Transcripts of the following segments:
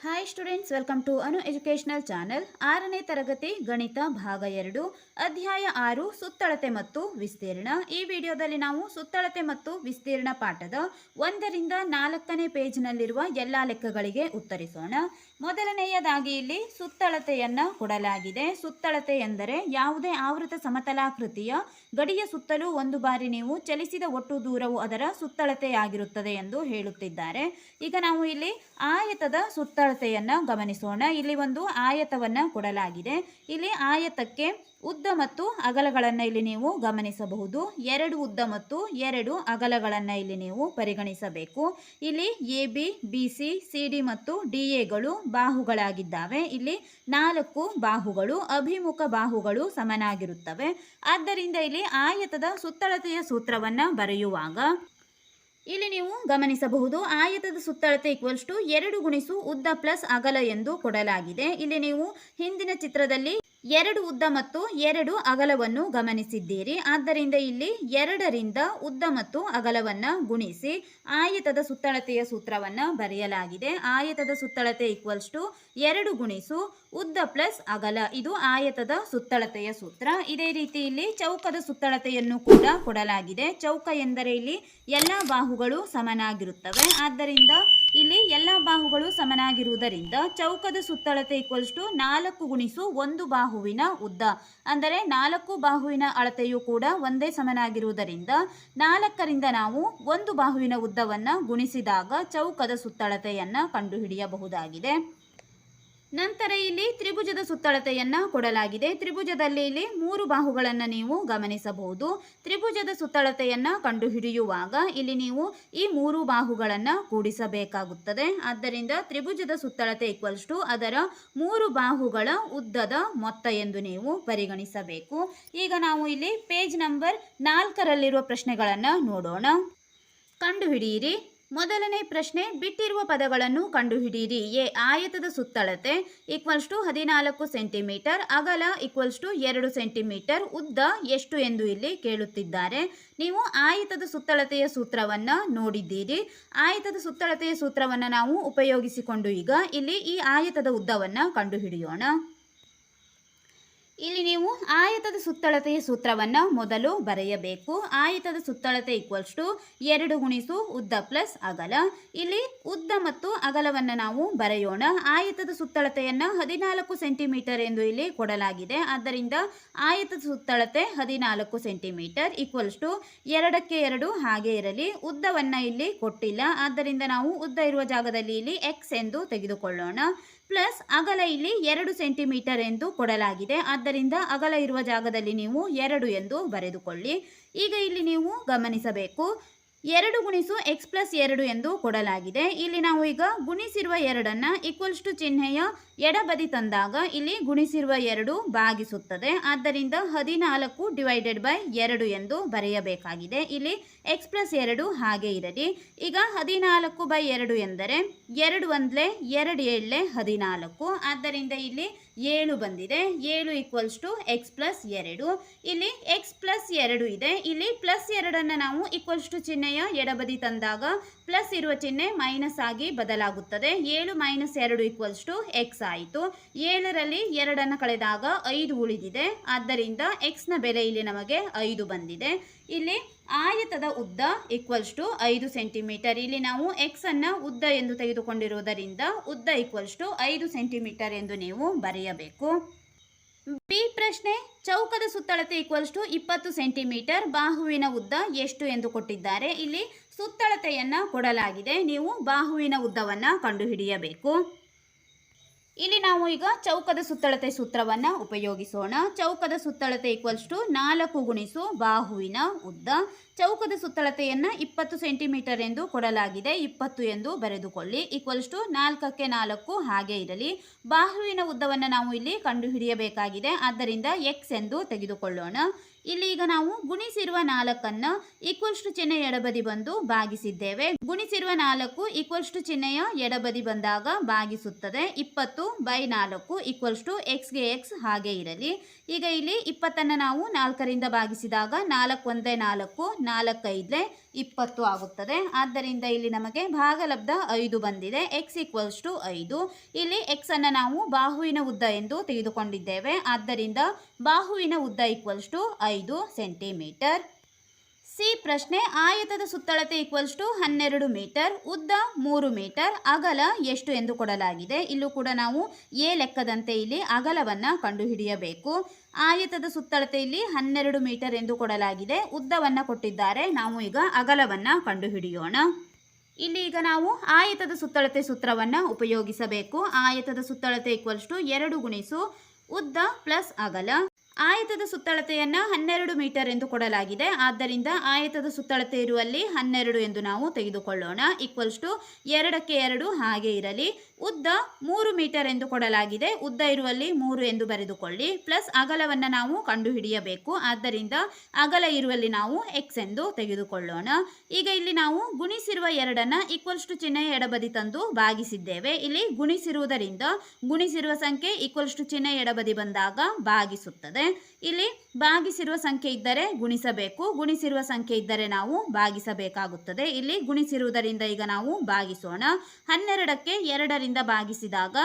Hi students, welcome to Anu educational channel. 6ನೇ ತರಗತಿ ಗಣಿತ ಭಾಗ 2 ಅಧ್ಯಾಯ 6 ಸುತ್ತಳತೆ ಮತ್ತು ವಿಸ್ತೀರ್ಣ. ಈ ವಿಡಿಯೋದಲ್ಲಿ ನಾವು ಸುತ್ತಳತೆ ಮತ್ತು ವಿಸ್ತೀರ್ಣ ಪಾಠದ 1ರಿಂದ 4ನೇ ಪೇಜ್ನಲ್ಲಿರುವ ಎಲ್ಲ ಲೆಕ್ಕಗಳಿಗೆ ಉತ್ತರಿಸೋಣ. ಮೊದಲನೆಯದಾಗಿ ಇಲ್ಲಿ ಸುತ್ತಳತೆಯನ್ನು ಕೊಡಲಾಗಿದೆ. ಸುತ್ತಳತೆ ಎಂದರೆ ಯಾವುದೇ ಆವೃತ ಸಮತಲಾಕೃತಿಯ ಗಡಿಯ ಸುತ್ತಲೂ ಒಂದು ಬಾರಿ ನೀವು ಚಲಿಸಿದ ಒಟ್ಟು ದೂರವು ಅದರ ಸುತ್ತಳತೆಯಾಗಿರುತ್ತದೆ ಎಂದು ಹೇಳುತ್ತಿದ್ದಾರೆ. ಈಗ ನಾವು ಇಲ್ಲಿ ಆಯತದ ಸುತ್ತಳತೆಯನ್ನು ಗಮನಿಸೋಣ. ಇಲ್ಲಿ ಒಂದು ಆಯತವನ್ನು ಕೊಡಲಾಗಿದೆ. ಇಲ್ಲಿ ಆಯತಕ್ಕೆ ಉದ್ದ ಮತ್ತು ಅಗಲಗಳನ್ನು ಇಲ್ಲಿ ನೀವು ಗಮನಿಸಬಹುದು. 2 ಉದ್ದ ಮತ್ತು 2 ಅಗಲಗಳನ್ನು ಇಲ್ಲಿ ನೀವು ಪರಿಗಣಿಸಬೇಕು. ಇಲ್ಲಿ AB, BC, CD ಮತ್ತು DAಗಳು ಬಾಹುಗಳಾಗಿದ್ದಾವೆ. ಇಲ್ಲಿ 4 ಬಾಹುಗಳು, ಅಭಿಮುಖ ಬಾಹುಗಳು ಸಮನಾಗಿರುತ್ತವೆ. ಆದ್ದರಿಂದ ಇಲ್ಲಿ ಆಯತದ ಸುತ್ತಳತೆಯ ಸೂತ್ರವನ್ನು ಬರೆಯುವಾಗ ಇಲ್ಲಿ ನೀವು ಗಮನಿಸಬಹುದು, ಆಯತದ ಸುತ್ತಳತೆ = 2 ಗುಣಿಸು ಉದ್ದ ಪ್ಲಸ್ ಅಗಲ ಎಂದು ಕೊಡಲಾಗಿದೆ. ಇಲ್ಲಿ ನೀವು ಹಿಂದಿನ ಚಿತ್ರದಲ್ಲಿ 2 ಉದ್ದ ಮತ್ತು 2 ಅಗಲವನ್ನು ಗಮನಿಸಿದ್ದೀರಿ. ಆದ್ದರಿಂದ ಇಲ್ಲಿ 2ರಿಂದ ಉದ್ದ ಮತ್ತು ಅಗಲವನ್ನು ಗುಣಿಸಿ ಆಯತದ ಸುತ್ತಳತೆಯ ಸೂತ್ರವನ್ನು ಬರೆಯಲಾಗಿದೆ. ಆಯತದ ಸುತ್ತಳತೆ = 2 ಗುಣಿಸು ಉದ್ದ ಪ್ಲಸ್ ಅಗಲ. ಇದು ಆಯತದ ಸುತ್ತಳತೆಯ ಸೂತ್ರ. ಇದೇ ರೀತಿ ಇಲ್ಲಿ ಚೌಕದ ಸುತ್ತಳತೆಯನ್ನು ಕೂಡ ಕೊಡಲಾಗಿದೆ. ಚೌಕ ಎಂದರೆ ಇಲ್ಲಿ ಎಲ್ಲ ಬಾಹುಗಳು ಸಮನಾಗಿರುತ್ತವೆ. ಆದ್ದರಿಂದ ಇಲ್ಲಿ ಎಲ್ಲ ಬಾಹುಗಳು ಸಮನಾಗಿರುವುದರಿಂದ ಚೌಕದ ಸುತ್ತಳತೆ = 4 ಗುಣಿಸು ಒಂದು ಬಾಹುವಿನ ಉದ್ದ. ಅಂದರೆ 4 ಬಾಹುವಿನ ಅಳತೆಯು ಕೂಡ ಒಂದೇ ಸಮನಾಗಿರುವುದರಿಂದ 4ರಿಂದ ನಾವು ಒಂದು ಬಾಹುವಿನ ಉದ್ದವನ್ನು ಗುಣಿಸಿದಾಗ ಚೌಕದ ಸುತ್ತಳತೆಯನ್ನು ಕಂಡುಹಿಡಿಯಬಹುದಾಗಿದೆ. ನಂತರ ಇಲ್ಲಿ ತ್ರಿಭುಜದ ಸುತ್ತಳತೆಯನ್ನು ಕೊಡಲಾಗಿದೆ. ತ್ರಿಭುಜದಲ್ಲಿ ಇಲ್ಲಿ 3 ಬಾಹುಗಳನ್ನು ನೀವು ಗಮನಿಸಬಹುದು. ತ್ರಿಭುಜದ ಸುತ್ತಳತೆಯನ್ನು ಕಂಡುಹಿಡಿಯುವಾಗ ಇಲ್ಲಿ ನೀವು ಈ 3 ಬಾಹುಗಳನ್ನು ಕೂಡಿಸಬೇಕಾಗುತ್ತದೆ. ಆದ್ದರಿಂದ ತ್ರಿಭುಜದ ಸುತ್ತಳತೆ = ಅದರ 3 ಬಾಹುಗಳ ಉದ್ದದ ಮೊತ್ತ ಎಂದು ನೀವು ಪರಿಗಣಿಸಬೇಕು. ಈಗ ನಾವು ಇಲ್ಲಿ ಪೇಜ್ ನಂಬರ್ 4ರಲ್ಲಿರುವ ಪ್ರಶ್ನೆಗಳನ್ನು ನೋಡೋಣ. ಕಂಡುಹಿಡಿಯಿರಿ. ಮೊದಲನೇ ಪ್ರಶ್ನೆ, ಬಿಟ್ಟಿರುವ ಪದಗಳನ್ನು ಕಂಡುಹಿಡಿಯಿರಿ. ಆಯತದ ಸುತ್ತಳತೆ = 14 ಸೆಂಟಿಮೀಟರ್, ಅಗಲ = 2 ಸೆಂಟಿಮೀಟರ್, ಉದ್ದ ಎಷ್ಟು ಎಂದು ಇಲ್ಲಿ ಕೇಳುತ್ತಿದ್ದಾರೆ. ನೀವು ಆಯತದ ಸುತ್ತಳತೆಯ ಸೂತ್ರವನ್ನು ನೋಡಿದ್ದೀರಿ. ಆಯತದ ಸುತ್ತಳತೆಯ ಸೂತ್ರವನ್ನು ನಾವು ಉಪಯೋಗಿಸಿಕೊಂಡು ಈಗ ಇಲ್ಲಿ ಈ ಆಯತದ ಉದ್ದವನ್ನು ಕಂಡುಹಿಡಿಯೋಣ. ಇಲ್ಲಿ ನೀವು ಆಯತದ ಸುತ್ತಳತೆಯ ಸೂತ್ರವನ್ನು ಮೊದಲು ಬರೆಯಬೇಕು. ಆಯತದ ಸುತ್ತಳತೆ = 2 ಗುಣಿಸು ಉದ್ದ ಪ್ಲಸ್ ಅಗಲ. ಇಲ್ಲಿ ಉದ್ದ ಮತ್ತು ಅಗಲವನ್ನು ನಾವು ಬರೆಯೋಣ. ಆಯತದ ಸುತ್ತಳತೆಯನ್ನು 14 ಸೆಂಟಿಮೀಟರ್ ಎಂದು ಇಲ್ಲಿ ಕೊಡಲಾಗಿದೆ. ಆದ್ದರಿಂದ ಆಯತದ ಸುತ್ತಳತೆ 14 ಸೆಂಟಿಮೀಟರ್ = 2ಕ್ಕೆ 2 ಹಾಗೆ ಇರಲಿ. ಉದ್ದವನ್ನು ಇಲ್ಲಿ ಕೊಟ್ಟಿಲ್ಲ, ಆದ್ದರಿಂದ ನಾವು ಉದ್ದ ಇರುವ ಜಾಗದಲ್ಲಿ ಇಲ್ಲಿ x ಎಂದು ತೆಗೆದುಕೊಳ್ಳೋಣ. ಪ್ಲಸ್ ಅಗಲ ಇಲ್ಲಿ 2 ಸೆಂಟಿಮೀಟರ್ ಎಂದು ಕೊಡಲಾಗಿದೆ. ಆದ್ದರಿಂದ ಅಗಲ ಇರುವ ಜಾಗದಲ್ಲಿ ನೀವು 2 ಎಂದು ಬರೆದುಕೊಳ್ಳಿ. ಈಗ ಇಲ್ಲಿ ನೀವು ಗಮನಿಸಬೇಕು, 2 ಗುಣಿಸು x + 2 ಎಂದು ಕೊಡಲಾಗಿದೆ. ಇಲ್ಲಿ ನಾವು ಈಗ ಗುಣಿಸಿರುವ 2ನ್ನು = ಚಿಹ್ನೆಯ ಎಡಬದಿ ತಂದಾಗ ಇಲ್ಲಿ ಗುಣಿಸಿರುವ 2 ಭಾಗಿಸುತ್ತದೆ. ಆದ್ದರಿಂದ 14/2 ಎಂದು ಬರೆಯಬೇಕಾಗಿದೆ. ಇಲ್ಲಿ x + 2 ಹಾಗೆ ಇರಲಿ. ಈಗ 14/2 ಎಂದರೆ 2 1 2 7 14. ಆದ್ದರಿಂದ ಇಲ್ಲಿ 7 ಬಂದಿದೆ. 7 = x + 2. ಇಲ್ಲಿ x + 2 ಇದೆ. ಇಲ್ಲಿ +2ನ್ನು ನಾವು = ಚಿಹ್ನೆಯ ಎಡಬದಿ ತಂದಾಗ ಪ್ಲಸ್ ಇರುವ ಚಿಹ್ನೆ ಮೈನಸ್ ಆಗಿ ಬದಲಾಗುತ್ತದೆ. 7 - 2 = x ಆಯಿತು. 7ರಲ್ಲಿ 2ನ್ನು ಕಳೆದಾಗ 5 ಉಳಿದಿದೆ. ಆದ್ದರಿಂದ x ನ ಬೆಲೆ ಇಲ್ಲಿ ನಮಗೆ 5 ಬಂದಿದೆ. ಇಲ್ಲಿ ಆಯತದ ಉದ್ದ = 5 ಸೆಂಟಿಮೀಟರ್. ಇಲ್ಲಿ ನಾವು x ಅನ್ನು ಉದ್ದ ಎಂದು ತೆಗೆದುಕೊಂಡಿರುವುದರಿಂದ ಉದ್ದ = 5 ಸೆಂಟಿಮೀಟರ್ ಎಂದು ನೀವು ಬರೆಯಬೇಕು. ಬಿ ಪ್ರಶ್ನೆ, ಚೌಕದ ಸುತ್ತಳತೆ = 20 ಸೆಂಟಿಮೀಟರ್, ಬಾಹುವಿನ ಉದ್ದ ಎಷ್ಟು ಎಂದು ಕೊಟ್ಟಿದ್ದಾರೆ. ಇಲ್ಲಿ ಸುತ್ತಳತೆಯನ್ನು ಕೊಡಲಾಗಿದೆ. ನೀವು ಬಾಹುವಿನ ಉದ್ದವನ್ನು ಕಂಡುಹಿಡಿಯಬೇಕು. ಇಲ್ಲಿ ನಾವು ಈಗ ಚೌಕದ ಸುತ್ತಳತೆ ಸೂತ್ರವನ್ನು ಉಪಯೋಗಿಸೋಣ. ಚೌಕದ ಸುತ್ತಳತೆ = 4 ಗುಣಿಸು ಬಾಹುವಿನ ಉದ್ದ. ಚೌಕದ ಸುತ್ತಳತೆಯನ್ನು 20 ಸೆಂಟಿಮೀಟರ್ ಎಂದು ಕೊಡಲಾಗಿದೆ. 20 ಎಂದು ಬರೆದುಕೊಳ್ಳಿ. = 4ಕ್ಕೆ 4 ಹಾಗೆ ಇರಲಿ. ಬಾಹುವಿನ ಉದ್ದವನ್ನು ನಾವು ಇಲ್ಲಿ ಕಂಡುಹಿಡಿಯಬೇಕಾಗಿದೆ. ಆದ್ದರಿಂದ x ಎಂದು ತೆಗೆದುಕೊಳ್ಳೋಣ. ಇಲ್ಲಿ ಈಗ ನಾವು ಗುಣಿಸಿರುವ 4 ಈಕ್ವಲ್ಸ್ ಟು ಚಿಹ್ನೆ ಎಡಬದಿ ಬಂದು ಭಾಗಿಸಿದ್ದೇವೆ. ಗುಣಿಸಿರುವ 4 ಈಕ್ವಲ್ಸ್ ಟು ಚಿಹ್ನೆಯ ಎಡಬದಿ ಬಂದಾಗ ಭಾಗಿಸುತ್ತದೆ. 20/4 ಈಕ್ವಲ್ಸ್ ಟು ಎಕ್ಸ್ಗೆ ಎಕ್ಸ್ ಹಾಗೆ ಇರಲಿ. ಈಗ ಇಲ್ಲಿ 20 ನಾವು 4ರಿಂದ ಭಾಗಿಸಿದಾಗ 4 1 4 4 5 20 ಆಗುತ್ತದೆ. ಆದ್ದರಿಂದ ಇಲ್ಲಿ ನಮಗೆ ಭಾಗಲಬ್ಧ 5 ಬಂದಿದೆ. x equals to 5. ಇಲ್ಲಿ x ಅನ್ನು ನಾವು ಬಾಹುವಿನ ಉದ್ದ ಎಂದು ತೆಗೆದುಕೊಂಡಿದ್ದೇವೆ. ಆದ್ದರಿಂದ ಬಾಹುವಿನ ಉದ್ದ ಈಕ್ವಲ್ಸ್ ಟು 5 ಸೆಂಟಿಮೀಟರ್. ಸಿ ಪ್ರಶ್ನೆ, ಆಯತದ ಸುತ್ತಳತೆ ಈಕ್ವಲ್ಸ್ ಟು 12 ಮೀಟರ್, ಉದ್ದ 3 ಮೀಟರ್, ಅಗಲ ಎಷ್ಟು ಎಂದು ಕೊಡಲಾಗಿದೆ. ಇಲ್ಲೂ ಕೂಡ ನಾವು ಎ ಲೆಕ್ಕದಂತೆ ಇಲ್ಲಿ ಅಗಲವನ್ನು ಕಂಡುಹಿಡಿಯಬೇಕು. ಆಯತದ ಸುತ್ತಳತೆ ಇಲ್ಲಿ 12 ಮೀಟರ್ ಎಂದು ಕೊಡಲಾಗಿದೆ. ಉದ್ದವನ್ನು ಕೊಟ್ಟಿದ್ದಾರೆ. ನಾವು ಈಗ ಅಗಲವನ್ನು ಕಂಡುಹಿಡಿಯೋಣ. ಇಲ್ಲಿ ಈಗ ನಾವು ಆಯತದ ಸುತ್ತಳತೆ ಸೂತ್ರವನ್ನು ಉಪಯೋಗಿಸಬೇಕು. ಆಯತದ ಸುತ್ತಳತೆ ಈಕ್ವಲ್ಸ್ ಟು 2 ಗುಣಿಸು ಉದ್ದ ಪ್ಲಸ್ ಅಗಲ. ಆಯತದ ಸುತ್ತಳತೆಯನ್ನು 12 ಮೀಟರ್ ಎಂದು ಕೊಡಲಾಗಿದೆ. ಆದ್ದರಿಂದ ಆಯತದ ಸುತ್ತಳತೆ ಇರುವಲ್ಲಿ 12 ಎಂದು ನಾವು ತೆಗೆದುಕೊಳ್ಳೋಣ. ಈಕ್ವಲ್ಸ್ ಟು 2ಕ್ಕೆ 2 ಹಾಗೆ ಇರಲಿ. ಉದ್ದ 3 ಮೀಟರ್ ಎಂದು ಕೊಡಲಾಗಿದೆ. ಉದ್ದ ಇರುವಲ್ಲಿ 3 ಎಂದು ಬರೆದುಕೊಳ್ಳಿ. ಪ್ಲಸ್ ಅಗಲವನ್ನು ನಾವು ಕಂಡುಹಿಡಿಯಬೇಕು. ಆದ್ದರಿಂದ ಅಗಲ ಇರುವಲ್ಲಿ ನಾವು x ಎಂದು ತೆಗೆದುಕೊಳ್ಳೋಣ. ಈಗ ಇಲ್ಲಿ ನಾವು ಗುಣಿಸಿರುವ 2 ಈಕ್ವಲ್ಸ್ ಟು ಚಿಹ್ನೆಯ ಎಡಬದಿ ತಂದು ಭಾಗಿಸಿದ್ದೇವೆ. ಇಲ್ಲಿ ಗುಣಿಸಿರುವುದರಿಂದ ಗುಣಿಸಿರುವ ಸಂಖ್ಯೆ ಈಕ್ವಲ್ಸ್ ಟು ಚಿಹ್ನೆ ಎಡಬದಿ ಬಂದಾಗ ಭಾಗಿಸುತ್ತದೆ. ಇಲ್ಲಿ ಭಾಗಿಸಿರುವ ಸಂಖ್ಯೆ ಇದ್ದರೆ ಗುಣಿಸಬೇಕು, ಗುಣಿಸಿರುವ ಸಂಖ್ಯೆ ಇದ್ದರೆ ನಾವು ಭಾಗಿಸಬೇಕಾಗುತ್ತದೆ. ಇಲ್ಲಿ ಗುಣಿಸಿರುವುದರಿಂದ ಈಗ ನಾವು ಭಾಗಿಸೋಣ. 12ಕ್ಕೆ 2ರಿಂದ ಭಾಗಿಸಿದಾಗ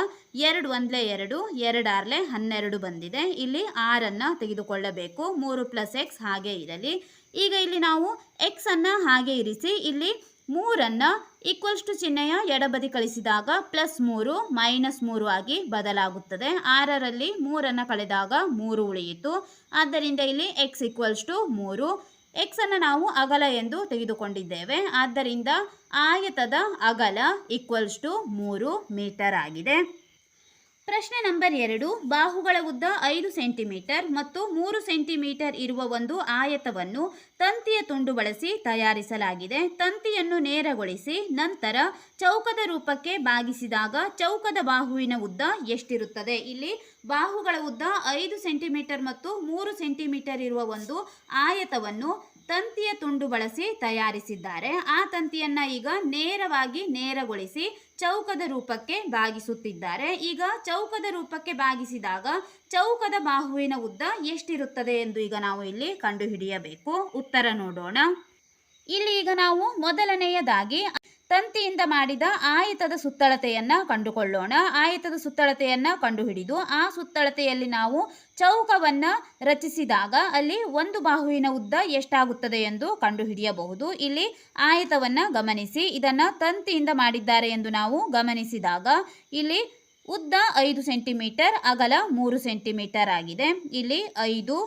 2 1 2 2 6 12 ಬಂದಿದೆ. ಇಲ್ಲಿ 6 ತೆಗೆದುಕೊಳ್ಳಬೇಕು. 3 + x ಹಾಗೆ ಇರಲಿ. ಈಗ ಇಲ್ಲಿ ನಾವು x ಅನ್ನು ಹಾಗೆ ಇರಿಸಿ ಇಲ್ಲಿ 3 ಈಕ್ವಲ್ಸ್ ಟು ಚಿಹ್ನೆಯ ಎಡಬದಿ ಕಳಿಸಿದಾಗ +3 -3 ಆಗಿ ಬದಲಾಗುತ್ತದೆ. 6ರಲ್ಲಿ 3 ಕಳೆದಾಗ 3 ಉಳಿಯಿತು. ಆದ್ದರಿಂದ ಇಲ್ಲಿ x ಈಕ್ವಲ್ಸ್ ಟು 3. x ಅನ್ನು ನಾವು ಅಗಲ ಎಂದು ತೆಗೆದುಕೊಂಡಿದ್ದೇವೆ. ಆದ್ದರಿಂದ ಆಯತದ ಅಗಲ ಈಕ್ವಲ್ಸ್ ಟು 3 ಮೀಟರ್ ಆಗಿದೆ. ಪ್ರಶ್ನೆ ನಂಬರ್ 2, ಬಾಹುಗಳ ಉದ್ದ 5 ಸೆಂಟಿಮೀಟರ್ ಮತ್ತು 3 ಸೆಂಟಿಮೀಟರ್ ಇರುವ ಒಂದು ಆಯತವನ್ನು ತಂತಿಯ ತುಂಡು ಬಳಸಿ ತಯಾರಿಸಲಾಗಿದೆ. ತಂತಿಯನ್ನು ನೇರಗೊಳಿಸಿ ನಂತರ ಚೌಕದ ರೂಪಕ್ಕೆ ಭಾಗಿಸಿದಾಗ ಚೌಕದ ಬಾಹುವಿನ ಉದ್ದ ಎಷ್ಟಿರುತ್ತದೆ. ಇಲ್ಲಿ ಬಾಹುಗಳ ಉದ್ದ 5 ಸೆಂಟಿಮೀಟರ್ ಮತ್ತು 3 ಸೆಂಟಿಮೀಟರ್ ಇರುವ ಒಂದು ಆಯತವನ್ನು ತಂತಿಯ ತುಂಡು ಬಳಸಿ ತಯಾರಿಸಿದ್ದಾರೆ. ಆ ತಂತಿಯನ್ನು ಈಗ ನೇರಗೊಳಿಸಿ ಚೌಕದ ರೂಪಕ್ಕೆ ಭಾಗಿಸುತ್ತಿದ್ದಾರೆ. ಈಗ ಚೌಕದ ರೂಪಕ್ಕೆ ಭಾಗಿಸಿದಾಗ ಚೌಕದ ಬಾಹುವಿನ ಉದ್ದ ಎಷ್ಟಿರುತ್ತದೆ ಎಂದು ಈಗ ನಾವು ಇಲ್ಲಿ ಕಂಡುಹಿಡಿಯಬೇಕು. ಉತ್ತರ ನೋಡೋಣ. ಇಲ್ಲಿ ಈಗ ನಾವು ಮೊದಲನೆಯದಾಗಿ ತಂತಿಯಿಂದ ಮಾಡಿದ ಆಯತದ ಸುತ್ತಳತೆಯನ್ನು ಕಂಡುಕೊಳ್ಳೋಣ. ಆಯತದ ಸುತ್ತಳತೆಯನ್ನು ಕಂಡುಹಿಡಿದು ಆ ಸುತ್ತಳತೆಯಲ್ಲಿ ನಾವು ಚೌಕವನ್ನು ರಚಿಸಿದಾಗ ಅಲ್ಲಿ ಒಂದು ಬಾಹುವಿನ ಉದ್ದ ಎಷ್ಟಾಗುತ್ತದೆ ಎಂದು ಕಂಡುಹಿಡಿಯಬಹುದು. ಇಲ್ಲಿ ಆಯತವನ್ನು ಗಮನಿಸಿ. ಇದನ್ನು ತಂತಿಯಿಂದ ಮಾಡಿದ್ದಾರೆ ಎಂದು ನಾವು ಗಮನಿಸಿದಾಗ ಇಲ್ಲಿ ಉದ್ದ 5 ಸೆಂಟಿಮೀಟರ್, ಅಗಲ 3 ಸೆಂಟಿಮೀಟರ್ ಆಗಿದೆ. ಇಲ್ಲಿ 5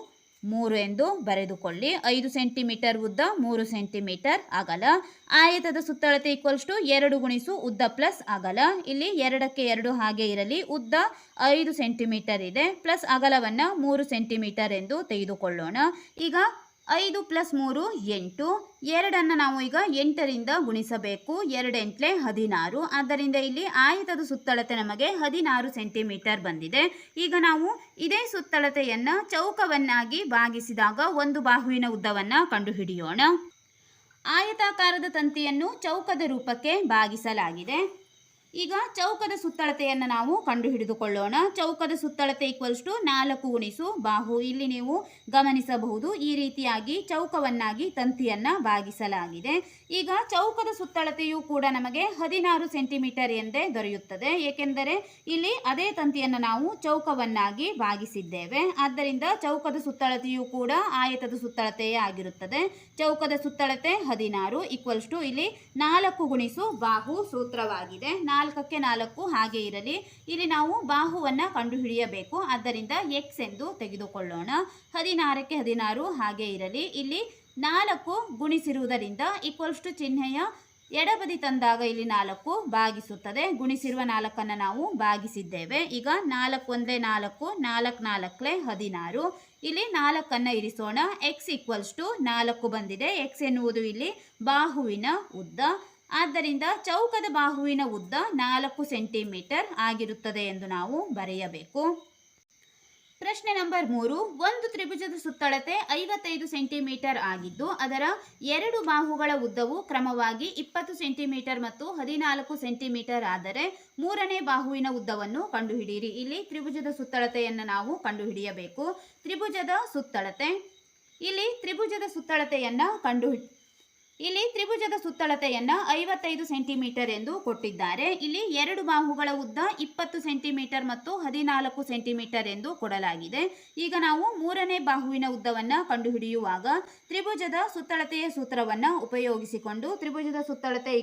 3 ಎಂದು ಬರೆದುಕೊಳ್ಳಿ. 5 ಸೆಂಟಿಮೀಟರ್ ಉದ್ದ, 3 ಸೆಂಟಿಮೀಟರ್ ಅಗಲ. ಆಯತದ ಸುತ್ತಳತೆ ಈಕ್ವಲ್ಸ್ ಟು 2 ಗುಣಿಸು ಉದ್ದ ಪ್ಲಸ್ ಅಗಲ. ಇಲ್ಲಿ 2ಕ್ಕೆ 2 ಹಾಗೆ ಇರಲಿ. ಉದ್ದ 5 ಸೆಂಟಿಮೀಟರ್ ಇದೆ. ಪ್ಲಸ್ ಅಗಲವನ್ನು 3 ಸೆಂಟಿಮೀಟರ್ ಎಂದು ತೆಗೆದುಕೊಳ್ಳೋಣ. ಈಗ 5 + 3 8. 2 ನಾವು ಈಗ 8ರಿಂದ ಗುಣಿಸಬೇಕು. 2 8 16. ಆದ್ದರಿಂದ ಇಲ್ಲಿ ಆಯತದ ಸುತ್ತಳತೆ ನಮಗೆ 16 ಸೆಂಟಿಮೀಟರ್ ಬಂದಿದೆ. ಈಗ ನಾವು ಇದೇ ಸುತ್ತಳತೆಯನ್ನು ಚೌಕವನ್ನಾಗಿ ಭಾಗಿಸಿದಾಗ ಒಂದು ಬಾಹುವಿನ ಉದ್ದವನ್ನು ಕಂಡುಹಿಡಿಯೋಣ. ಆಯತಾಕಾರದ ತಂತಿಯನ್ನು ಚೌಕದ ರೂಪಕ್ಕೆ ಭಾಗಿಸಲಾಗಿದೆ. ಈಗ ಚೌಕದ ಸುತ್ತಳತೆಯನ್ನು ನಾವು ಕಂಡುಹಿಡಿದುಕೊಳ್ಳೋಣ. ಚೌಕದ ಸುತ್ತಳತೆ ಈಕ್ವಲ್ಸ್ ಟು 4 ಗುಣಿಸು ಬಾಹು. ಇಲ್ಲಿ ನೀವು ಗಮನಿಸಬಹುದು ಈ ರೀತಿಯಾಗಿ ಚೌಕವನ್ನಾಗಿ ತಂತಿಯನ್ನು ಭಾಗಿಸಲಾಗಿದೆ. ಈಗ ಚೌಕದ ಸುತ್ತಳತೆಯು ಕೂಡ ನಮಗೆ 16 ಸೆಂಟಿಮೀಟರ್ ಎಂದೇ ದೊರೆಯುತ್ತದೆ. ಏಕೆಂದರೆ ಇಲ್ಲಿ ಅದೇ ತಂತಿಯನ್ನು ನಾವು ಚೌಕವನ್ನಾಗಿ ಭಾಗಿಸಿದ್ದೇವೆ. ಆದ್ದರಿಂದ ಚೌಕದ ಸುತ್ತಳತೆಯು ಕೂಡ ಆಯತದ ಸುತ್ತಳತೆಯೇ ಆಗಿರುತ್ತದೆ. ಚೌಕದ ಸುತ್ತಳತೆ 16 ಈಕ್ವಲ್ಸ್ ಟು ಇಲ್ಲಿ 4 ಗುಣಿಸು ಬಾಹು ಸೂತ್ರವಾಗಿದೆ. 4ಕ್ಕೆ 4 ಹಾಗೆ ಇರಲಿ. ಇಲ್ಲಿ ನಾವು ಬಾಹುವನ್ನು ಕಂಡುಹಿಡಿಯಬೇಕು. ಆದ್ದರಿಂದ x ಎಂದು ತೆಗೆದುಕೊಳ್ಳೋಣ. 16ಕ್ಕೆ 16 ಹಾಗೆ ಇರಲಿ. ಇಲ್ಲಿ 4 ಗುಣಿಸಿರುವುದರಿಂದ ಈಕ್ವಲ್ಸ್ ಟು ಚಿಹ್ನೆಯ ಎಡಬದಿ ತಂದಾಗ ಇಲ್ಲಿ 4 ಭಾಗಿಸುತ್ತದೆ. ಗುಣಿಸಿರುವ 4 ನಾವು ಭಾಗಿಸಿದ್ದೇವೆ. ಈಗ 4 1 4 4 4 16. ಇಲ್ಲಿ 4 ಇರಿಸೋಣ. x ಈಕ್ವಲ್ಸ್ ಟು 4 ಬಂದಿದೆ. x ಎನ್ನುವುದು ಇಲ್ಲಿ ಬಾಹುವಿನ ಉದ್ದ. ಆದ್ದರಿಂದ ಚೌಕದ ಬಾಹುವಿನ ಉದ್ದ 4 ಸೆಂಟಿಮೀಟರ್ ಆಗಿರುತ್ತದೆ ಎಂದು ನಾವು ಬರೆಯಬೇಕು. ಪ್ರಶ್ನೆ ನಂಬರ್ 3. ಒಂದು ತ್ರಿಭುಜದ ಸುತ್ತಳತೆ 55 ಸೆಂಟಿಮೀಟರ್ ಆಗಿದ್ದು ಅದರ ಎರಡು ಬಾಹುಗಳ ಉದ್ದವು ಕ್ರಮವಾಗಿ 20 ಸೆಂಟಿಮೀಟರ್ ಮತ್ತು 14 ಸೆಂಟಿಮೀಟರ್ ಆದರೆ ಮೂರನೇ ಬಾಹುವಿನ ಉದ್ದವನ್ನು ಕಂಡುಹಿಡಿಯಿರಿ. ಇಲ್ಲಿ ತ್ರಿಭುಜದ ಸುತ್ತಳತೆಯನ್ನು ನಾವು ಕಂಡುಹಿಡಿಯಬೇಕು. ತ್ರಿಭುಜದ ಸುತ್ತಳತೆ, ಇಲ್ಲಿ ತ್ರಿಭುಜದ ಸುತ್ತಳತೆಯನ್ನು 55 ಸೆಂಟಿಮೀಟರ್ ಎಂದು ಕೊಟ್ಟಿದ್ದಾರೆ. ಇಲ್ಲಿ ಎರಡು ಬಾಹುಗಳ ಉದ್ದ 20 ಸೆಂಟಿಮೀಟರ್ ಮತ್ತು 14 ಸೆಂಟಿಮೀಟರ್ ಎಂದು ಕೊಡಲಾಗಿದೆ. ಈಗ ನಾವು ಮೂರನೇ ಬಾಹುವಿನ ಉದ್ದವನ್ನು ಕಂಡುಹಿಡಿಯುವಾಗ ತ್ರಿಭುಜದ ಸುತ್ತಳತೆಯ ಸೂತ್ರವನ್ನು ಉಪಯೋಗಿಸಿಕೊಂಡು ತ್ರಿಭುಜದ ಸುತ್ತಳತೆ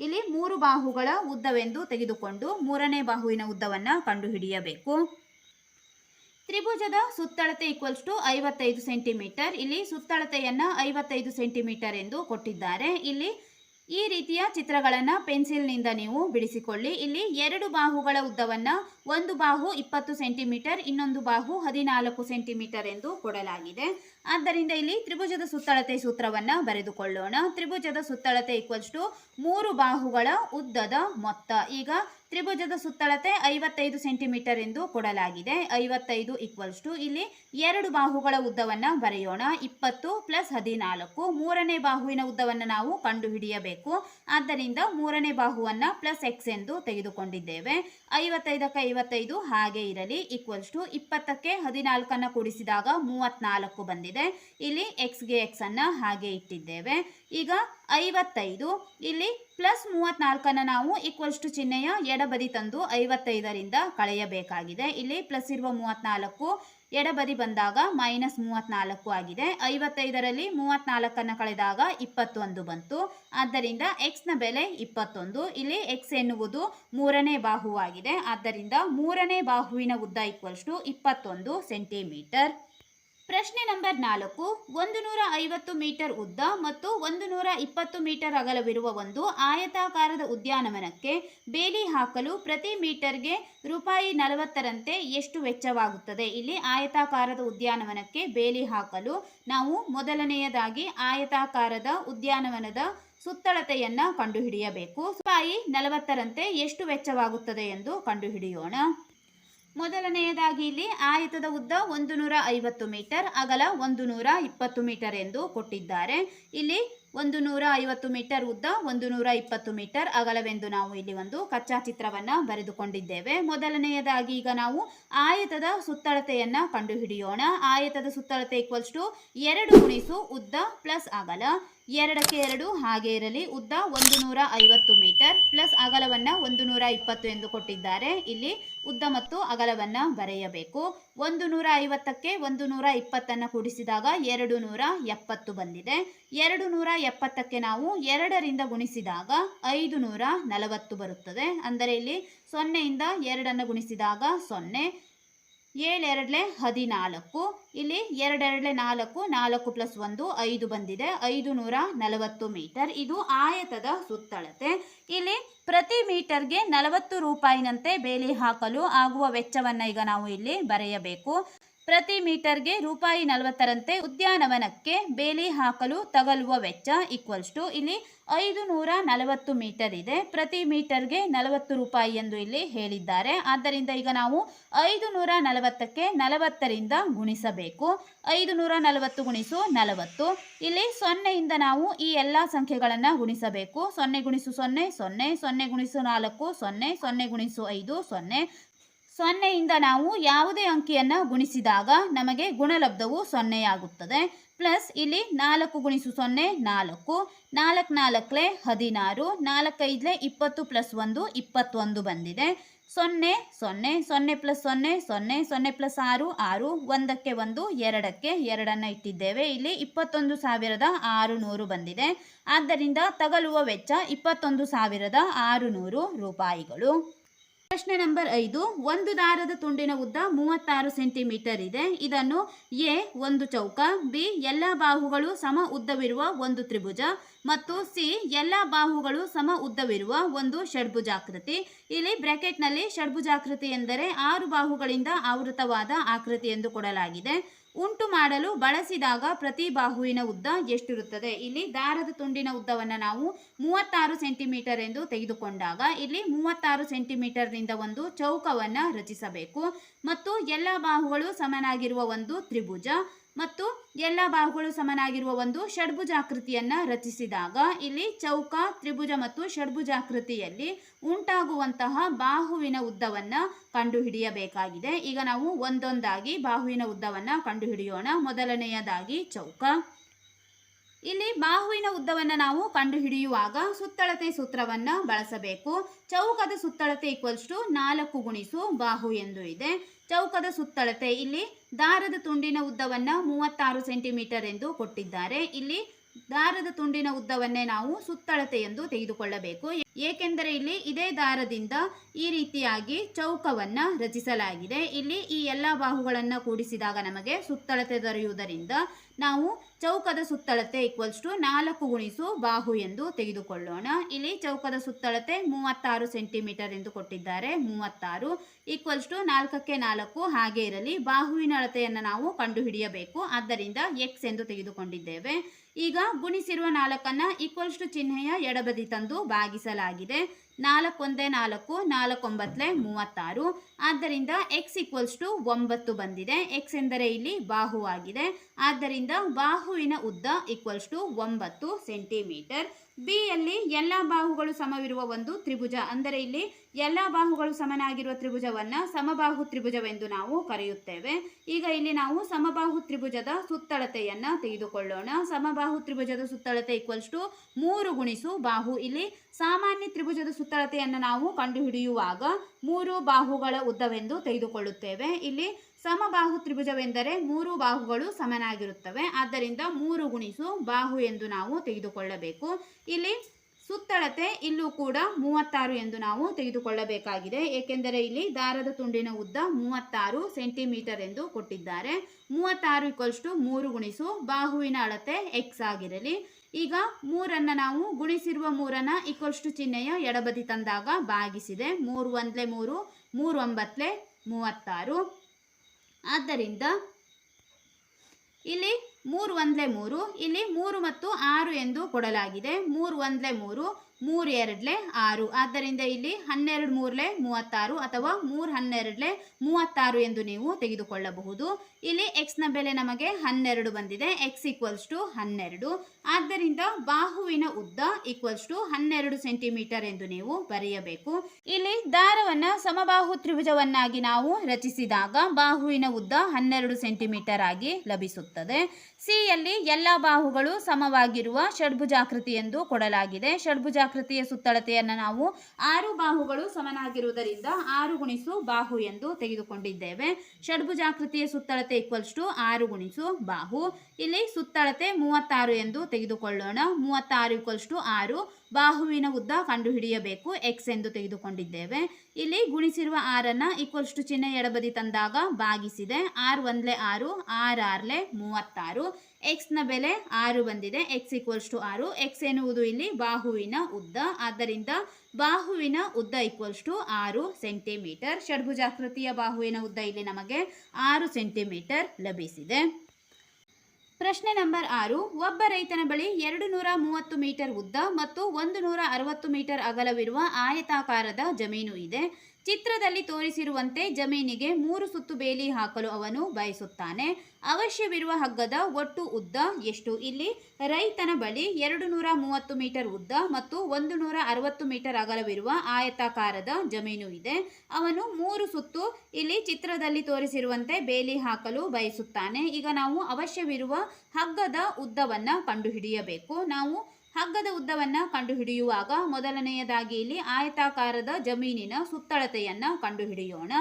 ಇಲ್ಲಿ ಮೂರು ಬಾಹುಗಳ ಉದ್ದವೆಂದು ತೆಗೆದುಕೊಂಡು ಮೂರನೇ ಬಾಹುವಿನ ಉದ್ದವನ್ನು ಕಂಡುಹಿಡಿಯಬೇಕು. ತ್ರಿಭುಜದ ಸುತ್ತಳತೆ 55 ಸೆಂಟಿಮೀಟರ್. ಇಲ್ಲಿ ಸುತ್ತಳತೆಯನ್ನು 55 ಸೆಂಟಿಮೀಟರ್ ಎಂದು ಕೊಟ್ಟಿದ್ದಾರೆ. ಇಲ್ಲಿ ಈ ರೀತಿಯ ಚಿತ್ರಗಳನ್ನು ಪೆನ್ಸಿಲ್ನಿಂದ ನೀವು ಬಿಡಿಸಿಕೊಳ್ಳಿ. ಇಲ್ಲಿ ಎರಡು ಬಾಹುಗಳ ಉದ್ದವನ್ನು ಒಂದು ಬಾಹು 20 ಸೆಂಟಿಮೀಟರ್, ಇನ್ನೊಂದು ಬಾಹು 14 ಸೆಂಟಿಮೀಟರ್ ಎಂದು ಕೊಡಲಾಗಿದೆ. ಆದ್ದರಿಂದ ಇಲ್ಲಿ ತ್ರಿಭುಜದ ಸುತ್ತಳತೆ ಸೂತ್ರವನ್ನು ಬರೆದುಕೊಳ್ಳೋಣ. ತ್ರಿಭುಜದ ಸುತ್ತಳತೆ ಮೂರು ಬಾಹುಗಳ ಉದ್ದದ ಮೊತ್ತ. ಈಗ ತ್ರಿಭುಜದ ಸುತ್ತಳತೆ 55 ಸೆಂಟಿಮೀಟರ್ ಎಂದು ಕೊಡಲಾಗಿದೆ. 55 ಇಲ್ಲಿ ಎರಡು ಬಾಹುಗಳ ಉದ್ದವನ್ನು ಬರೆಯೋಣ. 20 + 14. ಮೂರನೇ ಬಾಹುವಿನ ಉದ್ದವನ್ನು ನಾವು ಕಂಡುಹಿಡಿಯಬೇಕು. ಆದ್ದರಿಂದ ಮೂರನೇ ಬಾಹುವನ್ನು +x ಎಂದು ತೆಗೆದುಕೊಂಡಿದ್ದೇವೆ. 55ಕ್ಕೆ 55 ಹಾಗೆ ಇರಲಿ. 20ಕ್ಕೆ 14 ಕೂಡಿಸಿದಾಗ 34 ಬಂದಿದೆ. ಇಲ್ಲಿ xಗೆ x ಅನ್ನು ಹಾಗೆ ಇಟ್ಟಿದ್ದೇವೆ. ಈಗ 55 ಇಲ್ಲಿ +34 ನಾವು ಚಿಹ್ನೆಯ ಎಡಬದಿ ತಂದು 55ರಿಂದ ಕಳೆಯಬೇಕಾಗಿದೆ. ಇಲ್ಲಿ ಪ್ಲಸ್ ಇರುವ 34 ಎಡಬದಿ ಬಂದಾಗ -34 ಆಗಿದೆ. 55ರಲ್ಲಿ 34 ಕಳೆದಾಗ 21 ಬಂತು. ಆದ್ದರಿಂದ x ನ ಬೆಲೆ 21. ಇಲ್ಲಿ x ಎನ್ನುವುದು ಮೂರನೇ ಬಾಹುವಾಗಿದೆ. ಆದ್ದರಿಂದ ಮೂರನೇ ಬಾಹುವಿನ ಉದ್ದ 21 ಸೆಂಟಿಮೀಟರ್. ಪ್ರಶ್ನೆ ನಂಬರ್ 4. 150 ಮೀಟರ್ ಉದ್ದ ಮತ್ತು 120 ಮೀಟರ್ ಅಗಲವಿರುವ ಒಂದು ಆಯತಾಕಾರದ ಉದ್ಯಾನವನಕ್ಕೆ ಬೇಲಿ ಹಾಕಲು ಪ್ರತಿ ಮೀಟರ್ಗೆ ₹40ರಂತೆ ಎಷ್ಟು ವೆಚ್ಚವಾಗುತ್ತದೆ? ಇಲ್ಲಿ ಆಯತಾಕಾರದ ಉದ್ಯಾನವನಕ್ಕೆ ಬೇಲಿ ಹಾಕಲು ನಾವು ಮೊದಲನೆಯದಾಗಿ ಆಯತಾಕಾರದ ಉದ್ಯಾನವನದ ಸುತ್ತಳತೆಯನ್ನು ಕಂಡುಹಿಡಿಯಬೇಕು. ₹40ರಂತೆ ಎಷ್ಟು ವೆಚ್ಚವಾಗುತ್ತದೆ ಎಂದು ಕಂಡುಹಿಡಿಯೋಣ. ಮೊದಲನೆಯದಾಗಿ ಇಲ್ಲಿ ಆಯತದ ಉದ್ದ 150 ಮೀಟರ್, ಅಗಲ 120 ಮೀಟರ್ ಎಂದು ಕೊಟ್ಟಿದ್ದಾರೆ. ಇಲ್ಲಿ 150 ಮೀಟರ್ ಉದ್ದ, 120 ಮೀಟರ್ ಅಗಲವೆಂದು ನಾವು ಇಲ್ಲಿ ಒಂದು ಕಚ್ಚಾ ಚಿತ್ರವನ್ನು ಬರೆದುಕೊಂಡಿದ್ದೇವೆ. ಮೊದಲನೆಯದಾಗಿ ಈಗ ನಾವು ಆಯತದ ಸುತ್ತಳತೆಯನ್ನು ಕಂಡುಹಿಡಿಯೋಣ. ಆಯತದ ಸುತ್ತಳತೆ 2 ಗುಣಿಸು ಉದ್ದ ಪ್ಲಸ್ ಅಗಲ. 2ಕ್ಕೆ 2 ಹಾಗೆ ಇರಲಿ. ಉದ್ದ 150 ಮೀಟರ್ ಪ್ಲಸ್ ಅಗಲವನ್ನು 120 ಎಂದು ಕೊಟ್ಟಿದ್ದಾರೆ. ಇಲ್ಲಿ ಉದ್ದ ಮತ್ತು ಅಗಲವನ್ನು ಬರೆಯಬೇಕು. 150ಕ್ಕೆ 120 ಕೂಡಿಸಿದಾಗ 270 ಬಂದಿದೆ. 270ಕ್ಕೆ ನಾವು 2ರಿಂದ ಗುಣಿಸಿದಾಗ 540 ಬರುತ್ತದೆ. ಅಂದರೆ ಇಲ್ಲಿ 0ಯಿಂದ 2 ಗುಣಿಸಿದಾಗ 0, 7 2 14, ಇಲ್ಲಿ 2 2 4, 4 + 1 5 ಬಂದಿದೆ. 540 ಮೀಟರ್ ಇದು ಆಯತದ ಸುತ್ತಳತೆ. ಇಲ್ಲಿ ಪ್ರತಿ ಮೀಟರ್ಗೆ ₹40ನಂತೆ ಬೇಲಿ ಹಾಕಲು ಆಗುವ ವೆಚ್ಚವನ್ನು ಈಗ ನಾವು ಇಲ್ಲಿ ಬರೆಯಬೇಕು. ಪ್ರತಿ ಮೀಟರ್ಗೆ ₹40ರಂತೆ ಉದ್ಯಾನವನಕ್ಕೆ ಬೇಲಿ ಹಾಕಲು ತಗಲುವ ವೆಚ್ಚ ಇಲ್ಲಿ 540 ಮೀಟರ್ ಇದೆ. ಪ್ರತಿ ಮೀಟರ್ಗೆ ₹40 ಎಂದು ಇಲ್ಲಿ ಹೇಳಿದ್ದಾರೆ. ಆದ್ದರಿಂದ ಈಗ ನಾವು 540ಕ್ಕೆ 40ರಿಂದ ಗುಣಿಸಬೇಕು. 540 ಗುಣಿಸು 40. ಇಲ್ಲಿ 0ಯಿಂದ ನಾವು ಈ ಎಲ್ಲ ಸಂಖ್ಯೆಗಳನ್ನು ಗುಣಿಸಬೇಕು. 0 ಗುಣಿಸು 0 0, 0 ಗುಣಿಸು 4 0, 0 ಗುಣಿಸು 5 0. 0ಯಿಂದ ನಾವು ಯಾವುದೇ ಅಂಕಿಯನ್ನು ಗುಣಿಸಿದಾಗ ನಮಗೆ ಗುಣಲಬ್ಧವು 0 ಆಗುತ್ತದೆ. ಪ್ಲಸ್ ಇಲ್ಲಿ 4 ಗುಣಿಸು 0 4, 4 4 16, 4 5 20 + 1 21 ಬಂದಿದೆ. 0 0 0 + 0 0 0 + 6 6, 1ಕ್ಕೆ 1 2ಕ್ಕೆ 2 ಇಟ್ಟಿದ್ದೇವೆ. ಇಲ್ಲಿ 21,600 ಬಂದಿದೆ. ಆದ್ದರಿಂದ ತಗಲುವ ವೆಚ್ಚ ₹21,600. ಪ್ರಶ್ನೆ ನಂಬರ್ 5. ಒಂದು ದಾರದ ತುಂಡಿನ ಉದ್ದ 36 ಸೆಂಟಿಮೀಟರ್ ಇದೆ. ಇದನ್ನು ಎ ಒಂದು ಚೌಕ, ಬಿ ಎಲ್ಲ ಬಾಹುಗಳು ಸಮ ಉದ್ದವಿರುವ ಒಂದು ತ್ರಿಭುಜ ಮತ್ತು ಸಿ ಎಲ್ಲ ಬಾಹುಗಳು ಸಮ ಉದ್ದವಿರುವ ಒಂದು ಷಡ್ಭುಜಾಕೃತಿ. ಇಲ್ಲಿ ಬ್ರಾಕೆಟ್ನಲ್ಲಿ ಷಡ್ಭುಜಾಕೃತಿ ಎಂದರೆ 6 ಬಾಹುಗಳಿಂದ ಆವೃತವಾದ ಆಕೃತಿ ಎಂದು ಕೊಡಲಾಗಿದೆ. ಉಂಟು ಮಾಡಲು ಬಳಸಿದಾಗ ಪ್ರತಿ ಬಾಹುವಿನ ಉದ್ದ ಎಷ್ಟಿರುತ್ತದೆ? ಇಲ್ಲಿ ದಾರದ ತುಂಡಿನ ಉದ್ದವನ್ನು ನಾವು 36 ಸೆಂಟಿಮೀಟರ್ ಎಂದು ತೆಗೆದುಕೊಂಡಾಗ ಇಲ್ಲಿ 36 ಸೆಂಟಿಮೀಟರ್ನಿಂದ ಒಂದು ಚೌಕವನ್ನು ರಚಿಸಬೇಕು ಮತ್ತು ಎಲ್ಲ ಬಾಹುಗಳು ಸಮನಾಗಿರುವ ಒಂದು ತ್ರಿಭುಜ ಮತ್ತು ಎಲ್ಲ ಬಾಹುಗಳು ಸಮನಾಗಿರುವ ಒಂದು ಷಡ್ಭುಜಾಕೃತಿಯನ್ನು ರಚಿಸಿದಾಗ ಇಲ್ಲಿ ಚೌಕ, ತ್ರಿಭುಜ ಮತ್ತು ಷಡ್ಭುಜಾಕೃತಿಯಲ್ಲಿ ಉಂಟಾಗುವಂತಹ ಬಾಹುವಿನ ಉದ್ದವನ್ನು ಕಂಡುಹಿಡಿಯಬೇಕಾಗಿದೆ. ಈಗ ನಾವು ಒಂದೊಂದಾಗಿ ಬಾಹುವಿನ ಉದ್ದವನ್ನು ಕಂಡುಹಿಡಿಯೋಣ. ಮೊದಲನೆಯದಾಗಿ ಚೌಕ. ಇಲ್ಲಿ ಬಾಹುವಿನ ಉದ್ದವನ್ನು ನಾವು ಕಂಡುಹಿಡಿಯುವಾಗ ಸುತ್ತಳತೆ ಸೂತ್ರವನ್ನು ಬಳಸಬೇಕು. ಚೌಕದ ಸುತ್ತಳತೆ ಈಕ್ವಲ್ಸ್ ಟು 4 ಗುಣಿಸು ಬಾಹು ಎಂದು ಇದೆ. ಚೌಕದ ಸುತ್ತಳತೆ ಇಲ್ಲಿ ದಾರದ ತುಂಡಿನ ಉದ್ದವನ್ನು 36 ಸೆಂಟಿಮೀಟರ್ ಎಂದು ಕೊಟ್ಟಿದ್ದಾರೆ. ಇಲ್ಲಿ ದಾರದ ತುಂಡಿನ ಉದ್ದವನ್ನೇ ನಾವು ಸುತ್ತಳತೆ ಎಂದು ತೆಗೆದುಕೊಳ್ಳಬೇಕು. ಏಕೆಂದರೆ ಇಲ್ಲಿ ಇದೇ ದಾರದಿಂದ ಈ ರೀತಿಯಾಗಿ ಚೌಕವನ್ನು ರಚಿಸಲಾಗಿದೆ. ಇಲ್ಲಿ ಈ ಎಲ್ಲ ಬಾಹುಗಳನ್ನು ಕೂಡಿಸಿದಾಗ ನಮಗೆ ಸುತ್ತಳತೆ ದೊರೆಯುವುದರಿಂದ ನಾವು ಚೌಕದ ಸುತ್ತಳತೆ ಈಕ್ವಲ್ಸ್ ಟು 4 ಗುಣಿಸು ಬಾಹು ಎಂದು ತೆಗೆದುಕೊಳ್ಳೋಣ. ಇಲ್ಲಿ ಚೌಕದ ಸುತ್ತಳತೆ 36 ಸೆಂಟಿಮೀಟರ್ ಎಂದು ಕೊಟ್ಟಿದ್ದಾರೆ. 36 ಈಕ್ವಲ್ಸ್ ಟು 4ಕ್ಕೆ 4 ಹಾಗೆ ಇರಲಿ. ಬಾಹುವಿನ ಅಳತೆಯನ್ನು ನಾವು ಕಂಡುಹಿಡಿಯಬೇಕು. ಆದ್ದರಿಂದ ಎಕ್ಸ್ ಎಂದು ತೆಗೆದುಕೊಂಡಿದ್ದೇವೆ. ಈಗ ಗುಣಿಸಿರುವ 4ಅನ್ನು ಈಕ್ವಲ್ಸ್ ಟು ಚಿಹ್ನೆಯ ಎಡಬದಿ ತಂದು ಭಾಗಿಸಲಾಗಿದೆ. 4 ಒಂದೇ 4, 4 9 36. ಆದ್ದರಿಂದ ಎಕ್ಸ್ ಈಕ್ವಲ್ಸ್ ಟು 9 ಬಂದಿದೆ. ಎಕ್ಸ್ ಎಂದರೆ ಇಲ್ಲಿ ಬಾಹುವಾಗಿದೆ. ಆದ್ದರಿಂದ ಬಾಹುವಿನ ಉದ್ದ ಈಕ್ವಲ್ಸ್ ಟು 9 ಸೆಂಟಿಮೀಟರ್. ಬಿ ಯಲ್ಲಿ ಎಲ್ಲ ಬಾಹುಗಳು ಸಮವಿರುವ ಒಂದು ತ್ರಿಭುಜ, ಅಂದರೆ ಇಲ್ಲಿ ಎಲ್ಲ ಬಾಹುಗಳು ಸಮನಾಗಿರುವ ತ್ರಿಭುಜವನ್ನು ಸಮಬಾಹು ತ್ರಿಭುಜವೆಂದು ನಾವು ಕರೆಯುತ್ತೇವೆ. ಈಗ ಇಲ್ಲಿ ನಾವು ಸಮಬಾಹು ತ್ರಿಭುಜದ ಸುತ್ತಳತೆಯನ್ನು ತೆಗೆದುಕೊಳ್ಳೋಣ. ಸಮಬಾಹು ತ್ರಿಭುಜದ ಸುತ್ತಳತೆ ಈಕ್ವಲ್ಸ್ ಟು 3 ಗುಣಿಸು ಬಾಹು. ಇಲ್ಲಿ ಸಾಮಾನ್ಯ ತ್ರಿಭುಜದ ಸುತ್ತಳತೆಯನ್ನು ನಾವು ಕಂಡುಹಿಡಿಯುವಾಗ 3 ಬಾಹುಗಳ ಉದ್ದವೆಂದು ತೆಗೆದುಕೊಳ್ಳುತ್ತೇವೆ. ಇಲ್ಲಿ ಸಮಬಾಹು ತ್ರಿಭುಜವೆಂದರೆ 3 ಬಾಹುಗಳು ಸಮನಾಗಿರುತ್ತವೆ. ಆದ್ದರಿಂದ 3 ಗುಣಿಸು ಬಾಹು ಎಂದು ನಾವು ತೆಗೆದುಕೊಳ್ಳಬೇಕು. ಇಲ್ಲಿ ಸುತ್ತಳತೆ ಇಲ್ಲೂ ಕೂಡ 36 ಎಂದು ನಾವು ತೆಗೆದುಕೊಳ್ಳಬೇಕಾಗಿದೆ. ಏಕೆಂದರೆ ಇಲ್ಲಿ ದಾರದ ತುಂಡಿನ ಉದ್ದ 36 ಸೆಂಟಿಮೀಟರ್ ಎಂದು ಕೊಟ್ಟಿದ್ದಾರೆ. 36 ಈಕ್ವಲ್ಸ್ ಟು 3 ಗುಣಿಸು ಬಾಹುವಿನ ಅಳತೆ ಎಕ್ಸ್ ಆಗಿರಲಿ. ಈಗ 3ಅನ್ನು ನಾವು ಗುಣಿಸಿರುವ 3ಅನ್ನು ಈಕ್ವಲ್ಸ್ ಟು ಚಿಹ್ನೆಯ ಎಡಬದಿ ತಂದಾಗ ಭಾಗಿಸಿದೆ. 3 1 3, 3 9 36. ಆದ್ದರಿಂದ ಇಲ್ಲಿ 3 1 3, ಇಲ್ಲಿ 3 ಮತ್ತು 6 ಎಂದು ಕೊಡಲಾಗಿದೆ. 3 1 3, 3 2 6. ಆದ್ದರಿಂದ ಇಲ್ಲಿ 12 3 36 ಅಥವಾ 3 12 36 ಎಂದು ನೀವು ತೆಗೆದುಕೊಳ್ಳಬಹುದು. ಇಲ್ಲಿ ಎಕ್ಸ್ನ ಬೆಲೆ ನಮಗೆ 12 ಬಂದಿದೆ. X equals to 12. ಆದ್ದರಿಂದ ಬಾಹುವಿನ ಉದ್ದ ಈಕ್ವಲ್ಸ್ ಟು 12 ಸೆಂಟಿಮೀಟರ್ ಎಂದು ನೀವು ಬರೆಯಬೇಕು. ಇಲ್ಲಿ ದಾರವನ್ನು ಸಮಬಾಹು ತ್ರಿಭುಜವನ್ನಾಗಿ ನಾವು ರಚಿಸಿದಾಗ ಬಾಹುವಿನ ಉದ್ದ 12 ಸೆಂಟಿಮೀಟರ್ ಆಗಿ ಲಭಿಸುತ್ತದೆ. ಸಿ ಯಲ್ಲಿ ಎಲ್ಲ ಬಾಹುಗಳು ಸಮವಾಗಿರುವ ಷಡ್ಭುಜಾಕೃತಿ ಎಂದು ಕೊಡಲಾಗಿದೆ. ಷಡ್ಭುಜಾಕೃತಿಯ ಸುತ್ತಳತೆಯನ್ನು ನಾವು 6 ಬಾಹುಗಳು ಸಮನಾಗಿರುವುದರಿಂದ 6 ಗುಣಿಸು ಬಾಹು ಎಂದು ತೆಗೆದುಕೊಂಡಿದ್ದೇವೆ. ಷಡ್ಭುಜಾಕೃತಿಯ ಸುತ್ತಳತೆ ಈಕ್ವಲ್ಸ್ ಟು 6 ಗುಣಿಸು ಬಾಹು. ಇಲ್ಲಿ ಸುತ್ತಳತೆ 36 ಎಂದು ತೆಗೆದುಕೊಳ್ಳೋಣ. 36 ಈಕ್ವಲ್ಸ್ ಟು 6. ಬಾಹುವಿನ ಉದ್ದ ಕಂಡುಹಿಡಿಯಬೇಕು. ಎಕ್ಸ್ ಎಂದು ತೆಗೆದುಕೊಂಡಿದ್ದೇವೆ. ಇಲ್ಲಿ ಗುಣಿಸಿರುವ 6ಅನ್ನು ಈಕ್ವಲ್ಸ್ ಟು ಚಿಹ್ನೆ ಎಡಬದಿ ತಂದಾಗ ಭಾಗಿಸಿದೆ. 6 1 6, 6 6 36. ಎಕ್ಸ್ನ ಬೆಲೆ 6 ಬಂದಿದೆ. X equals to 6. ಎಕ್ಸ್ ಎನ್ನುವುದು ಇಲ್ಲಿ ಬಾಹುವಿನ ಉದ್ದ. ಆದ್ದರಿಂದ ಬಾಹುವಿನ ಉದ್ದ ಈಕ್ವಲ್ಸ್ ಟು 6 ಸೆಂಟಿಮೀಟರ್. ಷಡ್ಭುಜಾಕೃತಿಯ ಬಾಹುವಿನ ಉದ್ದ ಇಲ್ಲಿ ನಮಗೆ 6 ಸೆಂಟಿಮೀಟರ್ ಲಭಿಸಿದೆ. ಪ್ರಶ್ನೆ ನಂಬರ್ 6. ಒಬ್ಬ ರೈತನ ಬಳಿ 230 ಮೀಟರ್ ಉದ್ದ ಮತ್ತು 160 ಮೀಟರ್ ಅಗಲವಿರುವ ಆಯತಾಕಾರದ ಜಮೀನು ಇದೆ. ಚಿತ್ರದಲ್ಲಿ ತೋರಿಸಿರುವಂತೆ ಜಮೀನಿಗೆ 3 ಸುತ್ತು ಬೇಲಿ ಹಾಕಲು ಅವನು ಬಯಸುತ್ತಾನೆ. ಅವಶ್ಯವಿರುವ ಹಗ್ಗದ ಒಟ್ಟು ಉದ್ದ ಎಷ್ಟು? ಇಲ್ಲಿ ರೈತನ ಬಳಿ 230 ಮೀಟರ್ ಉದ್ದ ಮತ್ತು 160 ಮೀಟರ್ ಅಗಲವಿರುವ ಆಯತಾಕಾರದ ಜಮೀನು ಇದೆ. ಅವನು 3 ಸುತ್ತು ಇಲ್ಲಿ ಚಿತ್ರದಲ್ಲಿ ತೋರಿಸಿರುವಂತೆ ಬೇಲಿ ಹಾಕಲು ಬಯಸುತ್ತಾನೆ. ಈಗ ನಾವು ಅವಶ್ಯವಿರುವ ಹಗ್ಗದ ಉದ್ದವನ್ನು ಕಂಡುಹಿಡಿಯಬೇಕು. ನಾವು ಹಗ್ಗದ ಉದ್ದವನ್ನು ಕಂಡುಹಿಡಿಯುವಾಗ ಮೊದಲನೆಯದಾಗಿ ಇಲ್ಲಿ ಆಯತಾಕಾರದ ಜಮೀನಿನ ಸುತ್ತಳತೆಯನ್ನು ಕಂಡುಹಿಡಿಯೋಣ.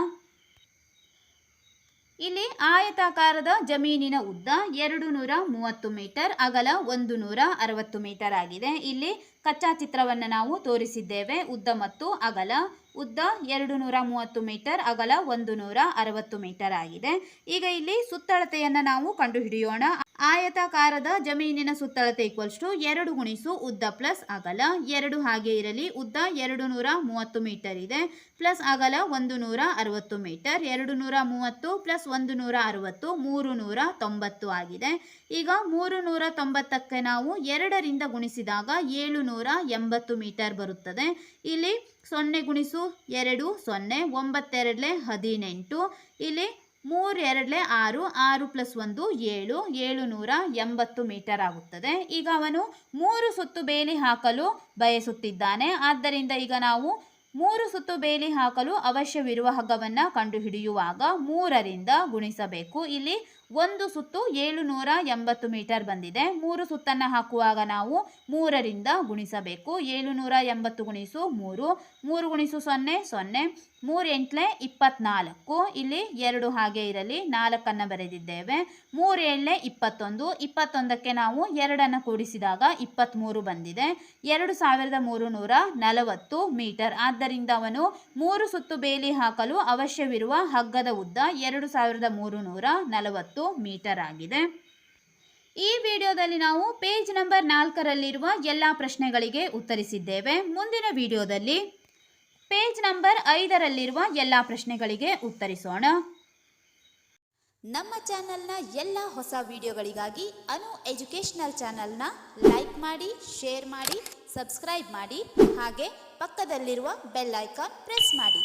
ಇಲ್ಲಿ ಆಯತಾಕಾರದ ಜಮೀನಿನ ಉದ್ದ 230 ಮೀಟರ್, ಅಗಲ 160 ಮೀಟರ್ ಆಗಿದೆ. ಇಲ್ಲಿ ಕಚ್ಚಾ ಚಿತ್ರವನ್ನು ನಾವು ತೋರಿಸಿದ್ದೇವೆ. ಉದ್ದ ಮತ್ತು ಅಗಲ. ಉದ್ದ 230 ಮೀಟರ್, ಅಗಲ 160 ಮೀಟರ್ ಆಗಿದೆ. ಈಗ ಇಲ್ಲಿ ಸುತ್ತಳತೆಯನ್ನು ನಾವು ಕಂಡುಹಿಡಿಯೋಣ. ಆಯತಾಕಾರದ ಜಮೀನಿನ ಸುತ್ತಳತೆ = 2 ಗುಣಿಸು ಉದ್ದ ಪ್ಲಸ್ ಅಗಲ. 2 ಹಾಗೆ ಇರಲಿ. ಉದ್ದ 230 ಮೀಟರ್ ಇದೆ, ಪ್ಲಸ್ ಅಗಲ 160 ಮೀಟರ್. 230 ಪ್ಲಸ್ 160 390 ಆಗಿದೆ. ಈಗ 390ಕ್ಕೆ ನಾವು 2ರಿಂದ ಗುಣಿಸಿದಾಗ 780 ಮೀಟರ್ ಬರುತ್ತದೆ. ಇಲ್ಲಿ 0 ಗುಣಿಸು 2 0, 9 2 18, ಇಲ್ಲಿ 3 2 6, 6 ಪ್ಲಸ್ 1 7, 780 ಮೀಟರ್ ಆಗುತ್ತದೆ. ಈಗ ಅವನು 3 ಸುತ್ತು ಬೇಲಿ ಹಾಕಲು ಬಯಸುತ್ತಿದ್ದಾನೆ. ಆದ್ದರಿಂದ ಈಗ ನಾವು 3 ಸುತ್ತು ಬೇಲಿ ಹಾಕಲು ಅವಶ್ಯವಿರುವ ಹಗ್ಗವನ್ನು ಕಂಡುಹಿಡಿಯುವಾಗ 3ರಿಂದ ಗುಣಿಸಬೇಕು. ಇಲ್ಲಿ ಒಂದು ಸುತ್ತು 780 ಮೀಟರ್ ಬಂದಿದೆ. 3 ಸುತ್ತನ್ನು ಹಾಕುವಾಗ ನಾವು 3ರಿಂದ ಗುಣಿಸಬೇಕು. 780 ಗುಣಿಸು 3, 3 ಗುಣಿಸು 0 0, 3 8 24, ಇಲ್ಲಿ 2 ಹಾಗೆ ಇರಲಿ. 4 ಬರೆದಿದ್ದೇವೆ. 3 7 21, 21ಕ್ಕೆ ನಾವು 2 ಕೂಡಿಸಿದಾಗ 23 ಬಂದಿದೆ. 2340 ಮೀಟರ್. ಆದ್ದರಿಂದ ಅವನು 3 ಸುತ್ತು ಬೇಲಿ ಹಾಕಲು ಅವಶ್ಯವಿರುವ ಹಗ್ಗದ ಉದ್ದ 2340 ಮೀಟರ್ ಆಗಿದೆ. ಈ ವಿಡಿಯೋದಲ್ಲಿ ನಾವು ಪೇಜ್ ನಂಬರ್ 4ರಲ್ಲಿರುವ ಎಲ್ಲ ಪ್ರಶ್ನೆಗಳಿಗೆ ಉತ್ತರಿಸಿದ್ದೇವೆ. ಮುಂದಿನ ವಿಡಿಯೋದಲ್ಲಿ ಪೇಜ್ ನಂಬರ್ 5ರಲ್ಲಿರುವ ಎಲ್ಲ ಪ್ರಶ್ನೆಗಳಿಗೆ ಉತ್ತರಿಸೋಣ. ನಮ್ಮ ಚಾನೆಲ್ನ ಎಲ್ಲ ಹೊಸ ವಿಡಿಯೋಗಳಿಗಾಗಿ ಅನು ಎಜುಕೇಷನಲ್ ಚಾನೆಲ್ನ ಲೈಕ್ ಮಾಡಿ, ಶೇರ್ ಮಾಡಿ, ಸಬ್ಸ್ಕ್ರೈಬ್ ಮಾಡಿ, ಹಾಗೆ ಪಕ್ಕದಲ್ಲಿರುವ ಬೆಲ್ ಐಕಾನ್ ಪ್ರೆಸ್ ಮಾಡಿ.